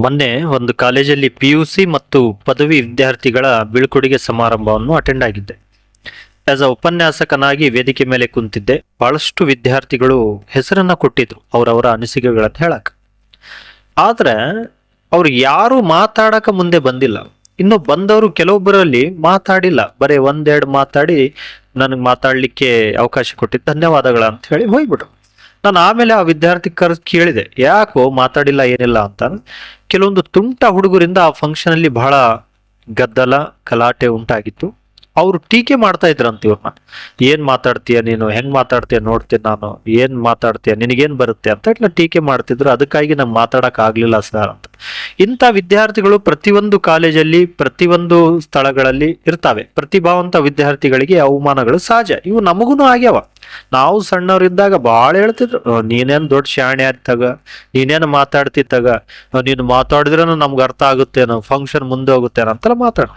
ಮೊನ್ನೆ ಒಂದು ಕಾಲೇಜಲ್ಲಿ PUC ಮತ್ತು ಪದವಿ ವಿದ್ಯಾರ್ಥಿಗಳ ಬೀಳ್ಕೊಡುಗೆ ಸಮಾರಂಭವನ್ನು ಅಟೆಂಡ್ ಆಗಿದ್ದೆ. ಆಸ್ ಅ ಉಪನ್ಯಾಸಕನಾಗಿ ವೇದಿಕೆ ಮೇಲೆ ಕುಂತಿದ್ದೆ. ಬಹಳಷ್ಟು ವಿದ್ಯಾರ್ಥಿಗಳು ಹೆಸರನ್ನ ಕೊಟ್ಟಿದ್ರು ಅವರವರ ಅನಿಸಿಕೆಗಳನ್ನ ಹೇಳಕ್. ಆದ್ರೆ ಅವ್ರು ಯಾರು ಮಾತಾಡಕ ಮುಂದೆ ಬಂದಿಲ್ಲ. ಇನ್ನು ಬಂದವರು ಕೆಲವೊಬ್ಬರಲ್ಲಿ ಮಾತಾಡಿಲ್ಲ, ಬರೀ ಒಂದೆರಡು ಮಾತಾಡಿ ನನಗೆ ಮಾತಾಡ್ಲಿಕ್ಕೆ ಅವಕಾಶ ಕೊಟ್ಟಿದ್ದು ಧನ್ಯವಾದಗಳ ಅಂತ ಹೇಳಿ ಹೋಗ್ಬಿಟ್ರು. ನಾನು ಆಮೇಲೆ ಆ ವಿದ್ಯಾರ್ಥಿ ಕೇಳಿದೆ, ಯಾಕೋ ಮಾತಾಡಿಲ್ಲ ಏನಿಲ್ಲ ಅಂತ. ಕೆಲವೊಂದು ತುಂಟ ಹುಡುಗರಿಂದ ಆ ಫಂಕ್ಷನ್ ಅಲ್ಲಿ ಬಹಳ ಗದ್ದಲ ಗಲಾಟೆ ಉಂಟಾಗಿತ್ತು. ಅವ್ರು ಟೀಕೆ ಮಾಡ್ತಾ ಇದ್ರಂತ ಇವ್ರನ್ನ. ಏನ್ ಮಾತಾಡ್ತೀಯ ನೀನು, ಹೆಂಗ್ ಮಾತಾಡ್ತೀಯ ನೋಡ್ತೀನಿ ನಾನು, ಏನ್ ಮಾತಾಡ್ತೀಯ, ನಿನಗೇನ್ ಬರುತ್ತೆ ಅಂತ ಇಟ್ಲ ಟೀಕೆ ಮಾಡ್ತಿದ್ರು. ಅದಕ್ಕಾಗಿ ನಂಗೆ ಮಾತಾಡಕ್ ಆಗ್ಲಿಲ್ಲ ಸರ್ ಅಂತ. ಇಂಥ ವಿದ್ಯಾರ್ಥಿಗಳು ಪ್ರತಿಯೊಂದು ಕಾಲೇಜಲ್ಲಿ ಪ್ರತಿಯೊಂದು ಸ್ಥಳಗಳಲ್ಲಿ ಇರ್ತಾವೆ. ಪ್ರತಿಭಾವಂತ ವಿದ್ಯಾರ್ಥಿಗಳಿಗೆ ಅವಮಾನಗಳು ಸಹಜ. ಇವು ನಮಗೂ ಆಗ್ಯಾವ. ನಾವು ಸಣ್ಣವ್ರಿದ್ದಾಗ ಬಾಳ ಹೇಳ್ತಿದ್ರು, ನೀನೇನ್ ದೊಡ್ಡ ಶಾಣೆ ಆಗ್ತಾಗ, ನೀನೇನು ಮಾತಾಡ್ತಿದ್ದಾಗ, ನೀನು ಮಾತಾಡಿದ್ರೂ ನಮ್ಗೆ ಅರ್ಥ ಆಗುತ್ತೇನೋ, ಫಂಕ್ಷನ್ ಮುಂದೆ ಹೋಗುತ್ತೇನೋ ಅಂತೆಲ್ಲ ಮಾತಾಡ.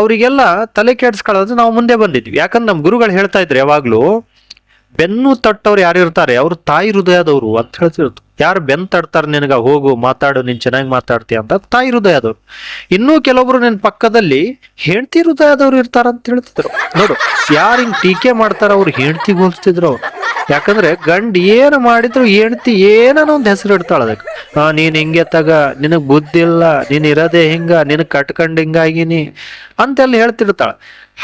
ಅವರಿಗೆಲ್ಲ ತಲೆ ಕೆಡ್ಸ್ಕೊಳ್ಳೋದು ನಾವು ಮುಂದೆ ಬಂದಿದ್ವಿ. ಯಾಕಂದ್ರೆ ನಮ್ ಗುರುಗಳು ಹೇಳ್ತಾ ಇದ್ರು ಯಾವಾಗ್ಲೂ, ಬೆನ್ನು ತಟ್ಟವ್ರು ಯಾರು ಇರ್ತಾರೆ ಅವ್ರು ತಾಯಿ ಹೃದಯದವ್ರು ಅಂತ ಹೇಳ್ತಿರ್ತು. ಯಾರು ಬೆನ್ನು ತಡ್ತಾರೆ ನಿನಗ, ಹೋಗು ಮಾತಾಡು, ನೀನ್ ಚೆನ್ನಾಗಿ ಮಾತಾಡ್ತೀಯ ಅಂತ ತಾಯಿ ಹೃದಯದವ್ರು. ಇನ್ನೂ ಕೆಲವೊಬ್ರು ನಿನ್ ಪಕ್ಕದಲ್ಲಿ ಹೆಂಡತಿ ಹೃದಯದವ್ರು ಇರ್ತಾರಂತ ಹೇಳ್ತಿದ್ರು. ನೋಡು, ಯಾರು ಹಿಂಗ್ ಟೀಕೆ ಮಾಡ್ತಾರ ಅವ್ರು ಹೆಂಡತಿಗೆ ಹೋಲಿಸ್ತಿದ್ರು ಅವ್ರು. ಯಾಕಂದ್ರೆ ಗಂಡ್ ಏನು ಮಾಡಿದ್ರು ಹೆಂಡತಿ ಏನೋ ಒಂದ್ ಹೆಸರು ಇಡ್ತಾಳ ಅದಕ್ಕೆ. ನೀನ್ ಹಿಂಗೆ ತಗ, ನಿನಗ್ ಬುದ್ಧಿ ಇಲ್ಲ, ನೀನ್ ಇರೋದೇ ಹಿಂಗ, ನಿನಗ್ ಕಟ್ಕೊಂಡ್ ಹಿಂಗಾಗಿನಿ ಅಂತೆಲ್ಲ ಹೇಳ್ತಿರ್ತಾಳ.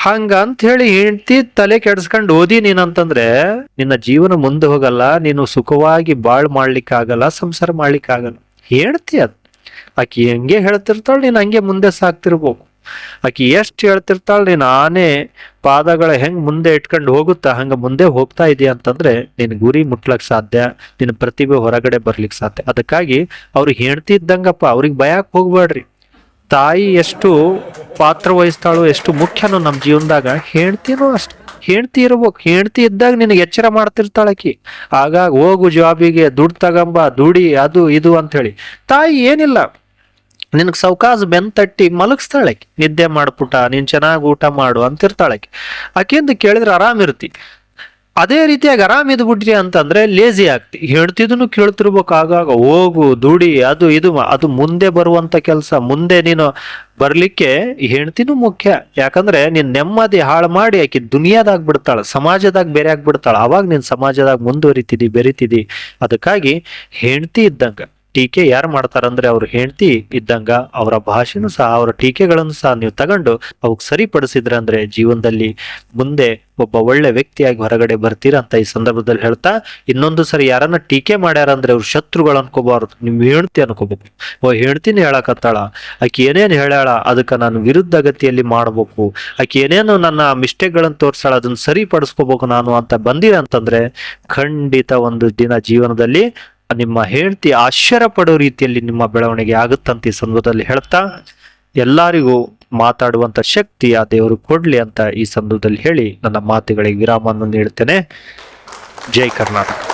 ಹಂಗ ಅಂತ ಹೇಳಿ ಹೆಂಡತಿ ತಲೆ ಕೆಡ್ಸ್ಕೊಂಡು ಓದಿ ನೀನಂತಂದ್ರೆ ನಿನ್ನ ಜೀವನ ಮುಂದೆ ಹೋಗಲ್ಲ, ನೀನು ಸುಖವಾಗಿ ಬಾಳ್ ಮಾಡ್ಲಿಕ್ಕೆ ಆಗಲ್ಲ, ಸಂಸಾರ ಮಾಡ್ಲಿಕ್ಕೆ ಆಗಲ್ಲ. ಹೇಳ್ತಿ ಅದ್ ಆಕಿ ಹೆಂಗೆ ಹೇಳ್ತಿರ್ತಾಳ, ನೀನ್ ಹಂಗೆ ಮುಂದೆ ಸಾಕ್ತಿರ್ಬೇಕು. ಆಕಿ ಎಷ್ಟ್ ಹೇಳ್ತಿರ್ತಾಳ, ನೀನ್ ಆನೆ ಪಾದಗಳ ಹೆಂಗ್ ಮುಂದೆ ಇಟ್ಕೊಂಡು ಹೋಗುತ್ತಾ ಹಂಗ ಮುಂದೆ ಹೋಗ್ತಾ ಇದೀಯ ಅಂತಂದ್ರೆ ನಿನ್ ಗುರಿ ಮುಟ್ಲಕ್ ಸಾಧ್ಯ, ನಿನ್ ಪ್ರತಿಭೆ ಹೊರಗಡೆ ಬರ್ಲಿಕ್ಕೆ ಸಾಧ್ಯ. ಅದಕ್ಕಾಗಿ ಅವ್ರಿಗೆ ಹೆಂಡತಿ ಇದ್ದಂಗಪ್ಪ, ಅವ್ರಿಗೆ ಭಯಕ್ ಹೋಗ್ಬೇಡ್ರಿ. ತಾಯಿ ಎಷ್ಟು ಪಾತ್ರ ವಹಿಸ್ತಾಳು, ಎಷ್ಟು ಮುಖ್ಯನೋ ನಮ್ಮ ಜೀವನದಾಗ, ಹೆಂಡ್ತಿನೂ ಅಷ್ಟೆ. ಹೆಂಡ್ತಿ ಇರ್ಬೇಕು. ಹೆಂಡ್ತಿ ಇದ್ದಾಗ ನಿನಗೆ ಎಚ್ಚರ ಮಾಡ್ತಿರ್ತಾಳಕಿ. ಆಗಾಗ ಹೋಗು ಜಾಬಿಗೆ, ದುಡ್ಡು ತಗಂಬ, ದುಡಿ, ಅದು ಇದು ಅಂತ ಹೇಳಿ. ತಾಯಿ ಏನಿಲ್ಲ, ನಿನಗ್ ಸೌಕಾಸ ಬೆನ್ ತಟ್ಟಿ ಮಲಗಿಸ್ತಾಳಕಿ. ನಿದ್ದೆ ಮಾಡ್ಪುಟ, ನೀನ್ ಚೆನ್ನಾಗಿ ಊಟ ಮಾಡು ಅಂತಿರ್ತಾಳಕಿ. ಆಕೆಂದು ಕೇಳಿದ್ರೆ ಆರಾಮಿರ್ತಿ. ಅದೇ ರೀತಿಯಾಗಿ ಆರಾಮ್ ಇದ್ಬಿಟ್ರಿ ಅಂತಂದ್ರೆ ಲೇಜಿ ಆಗ್ತಿ. ಹೆಣ್ತಿದನು ಕೇಳ್ತಿರ್ಬೇಕು ಆಗಾಗ, ಹೋಗು ದುಡಿ, ಅದು ಇದು. ಅದು ಮುಂದೆ ಬರುವಂತ ಕೆಲಸ. ಮುಂದೆ ನೀನು ಬರ್ಲಿಕ್ಕೆ ಹೆಣ್ತಿನೂ ಮುಖ್ಯ. ಯಾಕಂದ್ರೆ ನೀನ್ ನೆಮ್ಮದಿ ಹಾಳು ಮಾಡಿ ಆಕಿ ದುನಿಯಾದಾಗ ಬಿಡ್ತಾಳ, ಸಮಾಜದಾಗ ಬೇರೆ ಆಗ್ಬಿಡ್ತಾಳ. ಅವಾಗ ನೀನ್ ಸಮಾಜದಾಗ ಮುಂದುವರಿತಿದಿ, ಬೆರಿತಿದಿ. ಅದಕ್ಕಾಗಿ ಹೆಂಡ್ತಿ ಇದ್ದಂಗ ಟೀಕೆ ಯಾರು ಮಾಡ್ತಾರಂದ್ರೆ ಅವ್ರ ಹೆಂಡತಿ ಇದ್ದಂಗ. ಅವರ ಭಾಷೆನೂ ಸಹ, ಅವರ ಟೀಕೆಗಳನ್ನು ಸಹ ನೀವು ತಗೊಂಡು ಅವಕ್ಕೆ ಸರಿಪಡಿಸಿದ್ರೆ ಅಂದ್ರೆ ಜೀವನದಲ್ಲಿ ಮುಂದೆ ಒಬ್ಬ ಒಳ್ಳೆ ವ್ಯಕ್ತಿಯಾಗಿ ಹೊರಗಡೆ ಬರ್ತೀರ ಅಂತ ಈ ಸಂದರ್ಭದಲ್ಲಿ ಹೇಳ್ತಾ, ಇನ್ನೊಂದು ಸರಿ ಯಾರನ್ನ ಟೀಕೆ ಮಾಡ್ಯಾರಂದ್ರೆ ಅವ್ರು ಶತ್ರುಗಳು ಅನ್ಕೋಬಾರ್ದು, ನಿಮ್ ಹೆಂಡತಿ ಅನ್ಕೋಬೇಕು. ಹೆಂಡತಿನ ಹೇಳಕತ್ತಾಳ, ಆಕಿ ಏನೇನು ಹೇಳ್ಯಾಳ ಅದಕ್ಕೆ ನಾನು ವಿರುದ್ಧ ಗತಿಯಲ್ಲಿ ಮಾಡ್ಬೇಕು, ಆಕಿ ಏನೇನು ನನ್ನ ಮಿಸ್ಟೇಕ್ಗಳನ್ನು ತೋರ್ಸಾಳ ಅದನ್ನ ಸರಿಪಡಿಸ್ಕೋಬೇಕು ನಾನು ಅಂತ ಬಂದಿರ ಅಂತಂದ್ರೆ ಖಂಡಿತ ಒಂದು ದಿನ ಜೀವನದಲ್ಲಿ ನಿಮ್ಮ ಹೆಂಡತಿ ಆಶ್ಚರ್ಯ ಪಡೋ ರೀತಿಯಲ್ಲಿ ನಿಮ್ಮ ಬೆಳವಣಿಗೆ ಆಗುತ್ತಂತ ಈ ಸಂದರ್ಭದಲ್ಲಿ ಹೇಳ್ತಾ, ಎಲ್ಲರಿಗೂ ಮಾತಾಡುವಂತ ಶಕ್ತಿ ಆ ದೇವರು ಕೊಡ್ಲಿ ಅಂತ ಈ ಸಂದರ್ಭದಲ್ಲಿ ಹೇಳಿ ನನ್ನ ಮಾತುಗಳಿಗೆ ವಿರಾಮವನ್ನು ನೀಡುತ್ತೇನೆ. ಜೈ ಕರ್ನಾಟಕ.